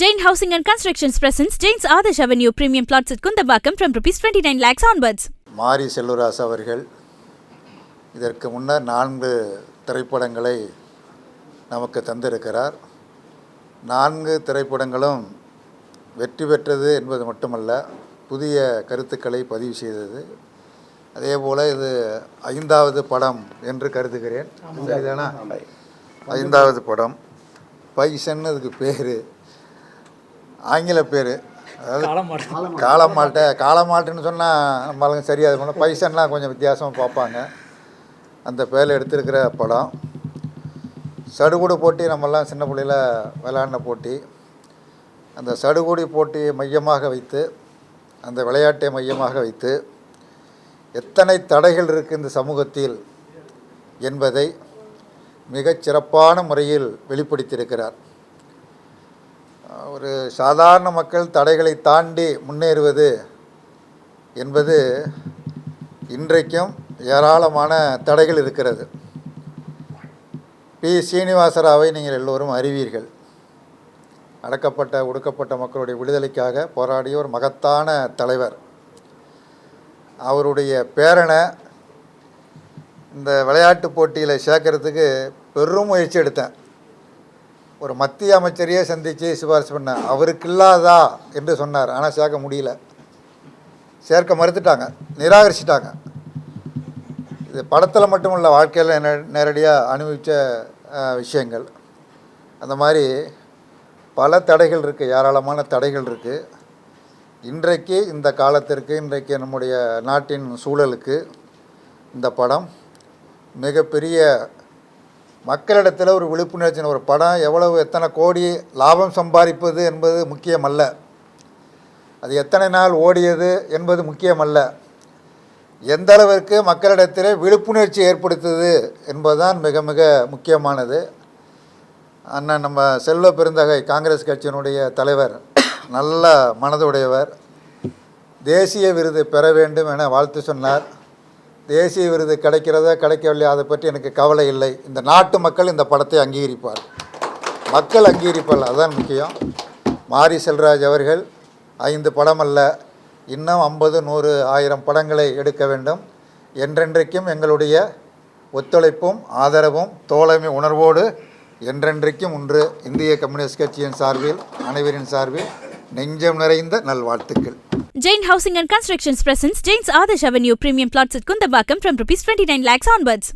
Jain Housing and Constructions presents Jain's Adarsh Avenue Premium Plots at Kundambakam from Rs 29 lakhs onwards. மாரி செல்வராஜ் அவர்கள் இதற்கு முன்னர் 4 திரைப்படங்களை நமக்கு தந்திருக்கிறார். 4 திரைப்படங்களும் வெற்றி பெற்றது என்பது மட்டுமல்ல, புதிய கருத்துக்களை பதிவு செய்தது. அதேபோல் இது 5வது படம் என்று கருதுகிறேன். சரிதானா? 5வது படம். பைசன் அதுக்கு பேர், ஆங்கில பேர். அதாவது காளமாட்டுன்னு சொன்னால் நம்மளுக்கு சரியாது பண்ண, பைசன்லாம் கொஞ்சம் வித்தியாசமாக பார்ப்பாங்க. அந்த பேரில் எடுத்திருக்கிற படம். சடுகுடு போட்டி நம்மெல்லாம் சின்ன பிள்ளையில் விளையாடின போட்டி. அந்த சடுகுடி போட்டியை மையமாக வைத்து, அந்த விளையாட்டை மையமாக வைத்து எத்தனை தடைகள் இருக்குது இந்த சமூகத்தில் என்பதை மிகச் சிறப்பான முறையில் வெளிப்படுத்தியிருக்கிறார். ஒரு சாதாரண மக்கள் தடைகளை தாண்டி முன்னேறுவது என்பது இன்றைக்கும் ஏராளமான தடைகள் இருக்கிறது. பி. சீனிவாசராவை நீங்கள் எல்லோரும் அறிவீர்கள். அடக்கப்பட்ட ஒடுக்கப்பட்ட மக்களுடைய விடுதலைக்காக போராடிய ஒரு மகத்தான தலைவர். அவருடைய பேரனை இந்த விளையாட்டு போட்டியில் சேர்க்கறதுக்கு பெரும் முயற்சி எடுத்தேன். ஒரு மத்திய அமைச்சரையே சந்தித்து சிபாரிசு பண்ணேன். அவருக்கு இல்லாதா என்று சொன்னார். ஆனால் சேர்க்க முடியல, சேர்க்க மறுத்துட்டாங்க, நிராகரிச்சிட்டாங்க. இது படத்தில் மட்டுமல்ல, வாழ்க்கையில் நேரடியாக அனுபவித்த விஷயங்கள். அந்த மாதிரி பல தடைகள் இருக்குது, ஏராளமான தடைகள் இருக்குது. இன்றைக்கு இந்த காலத்திற்கு, இன்றைக்கு நம்முடைய நாட்டின் சூழலுக்கு இந்த படம் மிகப்பெரிய மக்களிடத்தில் ஒரு விழிப்புணர்ச்சின ஒரு படம். எவ்வளவு எத்தனை கோடி லாபம் சம்பாதிப்பது என்பது முக்கியமல்ல, அது எத்தனை நாள் ஓடியது என்பது முக்கியமல்ல, எந்த அளவிற்கு மக்களிடத்தில் விழிப்புணர்ச்சி ஏற்படுத்துது என்பதுதான் மிக மிக முக்கியமானது. அண்ணன் நம்ம செல்வ பெருந்தகை காங்கிரஸ் கட்சியினுடைய தலைவர் நல்ல மனதுடையவர். தேசிய விருது பெற வேண்டும் என வாழ்த்து சொன்னார். தேசிய விருது கிடைக்கிறதா கிடைக்கவில்லை அதை பற்றி எனக்கு கவலை இல்லை. இந்த நாட்டு மக்கள் இந்த படத்தை அங்கீகரிப்பார், மக்கள் அங்கீகரிப்பார், அதுதான் முக்கியம். மாரி செல்வராஜ் அவர்கள் 5 படம் அல்ல, இன்னும் 50, 100, 1000 படங்களை எடுக்க வேண்டும். என்றென்றைக்கும் எங்களுடைய ஒத்துழைப்பும் ஆதரவும் தோழமை உணர்வோடு என்றென்றைக்கும் ஒன்று. இந்திய கம்யூனிஸ்ட் கட்சியின் சார்பில், அனைவரின் சார்பில் நெஞ்சம் நிறைந்த நல்வாழ்த்துக்கள். Jain Housing and Constructions presents Jain's Adarsh Avenue Premium Plots at Kundambakam from Rs 29 lakhs onwards.